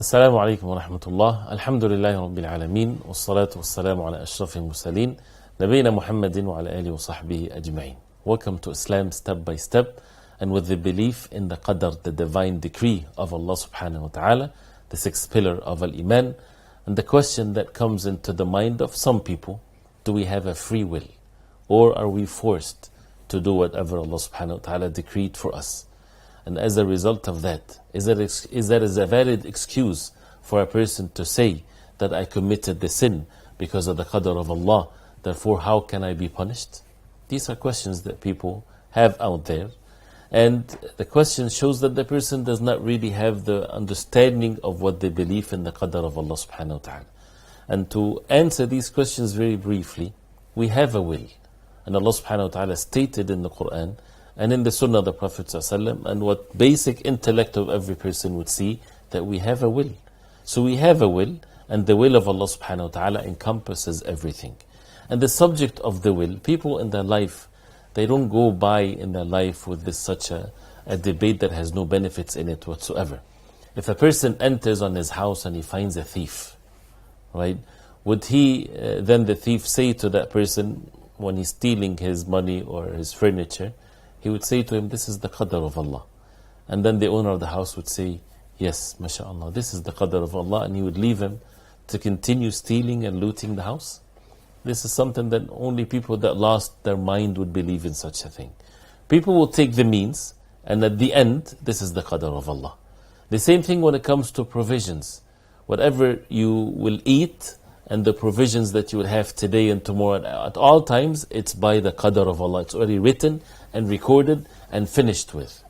السلام عليكم ورحمة الله الحمد لله رب العالمين والصلاة والسلام على أشرف المرسلين نبينا محمد وعلى آله وصحبه أجمعين. Welcome to Islam step by step, and with the belief in the qadr, the divine decree of Allah subhanahu wa ta'ala, the sixth pillar of Al-Iman. And the question that comes into the mind of some people: do we have a free will, or are we forced to do whatever Allah subhanahu wa ta'ala decreed for us? And as a result of that, is that a valid excuse for a person to say that I committed the sin because of the qadr of Allah, therefore how can I be punished? These are questions that people have out there, and the question shows that the person does not really have the understanding of what they believe in the qadr of Allah subhanahu wa ta'ala. And to answer these questions very briefly, we have a will, and Allah subhanahu wa ta'ala stated in the Quran and in the Sunnah of the Prophet ﷺ, and what basic intellect of every person would see, that we have a will. So we have a will, and the will of Allah subhanahu wa ta'ala encompasses everything. And the subject of the will, people in their life, they don't go by in their life with this such a debate that has no benefits in it whatsoever. If a person enters on his house and he finds a thief, right, would he then the thief say to that person when he's stealing his money or his furniture, he would say to him, this is the qadr of Allah? And then the owner of the house would say, yes, mashallah, this is the qadr of Allah, and he would leave him to continue stealing and looting the house? This is something that only people that lost their mind would believe in such a thing. People will take the means, and at the end, this is the qadr of Allah. The same thing when it comes to provisions. Whatever you will eat and the provisions that you will have today and tomorrow, at all times, it's by the qadr of Allah. It's already written and recorded and finished with.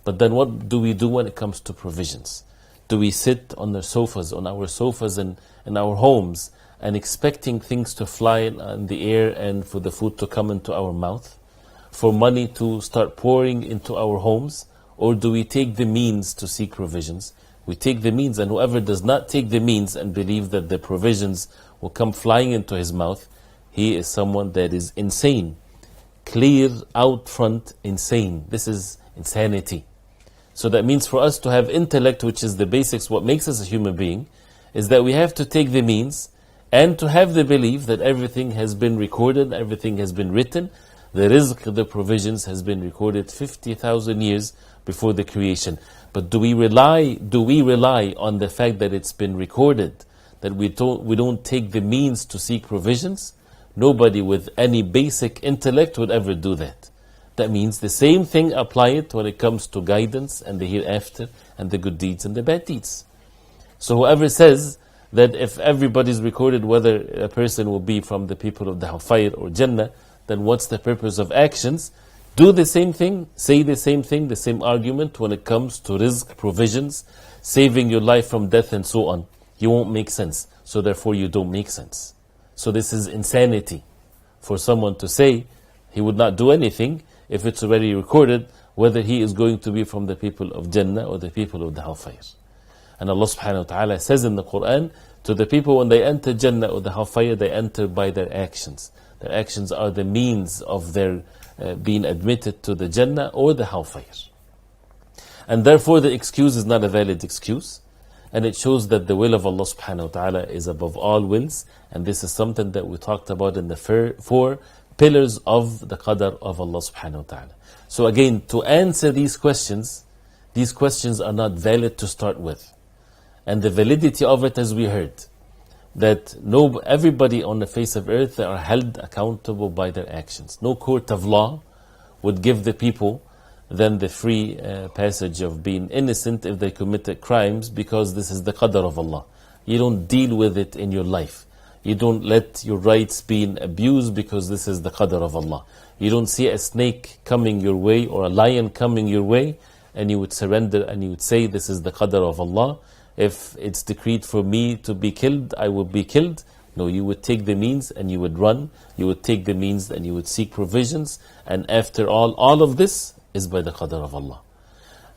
But then what do we do when it comes to provisions? Do we sit on our sofas in our homes, and expecting things to fly in the air and for the food to come into our mouth, for money to start pouring into our homes? Or do we take the means to seek provisions? We take the means, and whoever does not take the means and believe that the provisions will come flying into his mouth, he is someone that is insane. Clear out front insane. This is insanity. So that means for us to have intellect, which is the basics, what makes us a human being, is that we have to take the means and to have the belief that everything has been recorded, everything has been written. The rizq, the provisions, has been recorded 50,000 years before the creation. But do we rely on the fact that it's been recorded, that we don't take the means to seek provisions? Nobody with any basic intellect would ever do that. That means the same thing apply it when it comes to guidance and the hereafter and the good deeds and the bad deeds. So whoever says that if everybody's recorded whether a person will be from the people of the hellfire or Jannah, then what's the purpose of actions? Do the same thing, say the same thing, the same argument when it comes to rizq, provisions, saving your life from death and so on. You won't make sense, so therefore you don't make sense. So this is insanity for someone to say he would not do anything if it's already recorded whether he is going to be from the people of Jannah or the people of the hellfire. And Allah subhanahu wa ta'ala says in the Quran, to the people when they enter Jannah or the hellfire, they enter by their actions. Their actions are the means of their being admitted to the Jannah or the hellfire. And therefore the excuse is not a valid excuse. And it shows that the will of Allah subhanahu wa ta'ala is above all wills. And this is something that we talked about in the four pillars of the qadr of Allah subhanahu wa ta'ala. So again, to answer these questions are not valid to start with. And the validity of it, as we heard, that everybody on the face of earth are held accountable by their actions. No court of law would give the people then the free passage of being innocent if they committed crimes, because this is the qadr of Allah. You don't deal with it in your life. You don't let your rights being abused, because this is the qadr of Allah. You don't see a snake coming your way or a lion coming your way and you would surrender and you would say, this is the qadr of Allah. If it's decreed for me to be killed, I will be killed. No, you would take the means and you would run. You would take the means and you would seek provisions. And after all of this is by the qadr of Allah.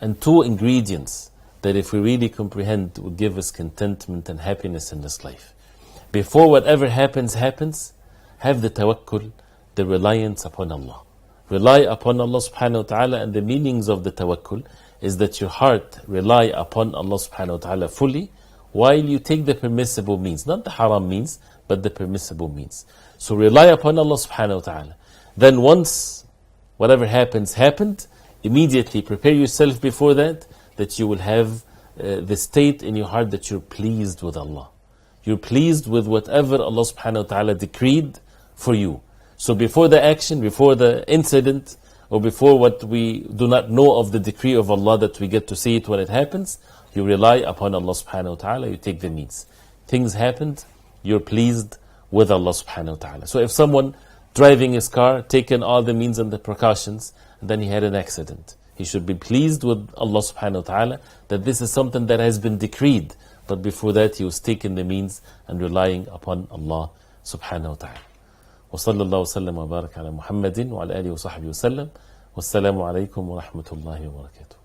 And two ingredients that if we really comprehend would give us contentment and happiness in this life. Before whatever happens, have the tawakkul, the reliance upon Allah. Rely upon Allah subhanahu wa ta'ala, and the meanings of the tawakkul is that your heart rely upon Allah subhanahu wa ta'ala fully, while you take the permissible means, not the haram means, but the permissible means. So rely upon Allah subhanahu wa ta'ala. Then once whatever happened, immediately prepare yourself before that you will have the state in your heart that you're pleased with Allah. You're pleased with whatever Allah subhanahu wa ta'ala decreed for you. So before the action, before the incident, or before what we do not know of the decree of Allah that we get to see it when it happens, you rely upon Allah subhanahu wa ta'ala, you take the means. Things happened, you're pleased with Allah subhanahu wa ta'ala. So if someone driving his car, taken all the means and the precautions, and then he had an accident, he should be pleased with Allah subhanahu wa ta'ala that this is something that has been decreed. But before that, he was taking the means and relying upon Allah subhanahu wa ta'ala. وصلى الله وسلم وبارك على محمد وعلى آله وصحبه وسلم والسلام عليكم ورحمة الله وبركاته.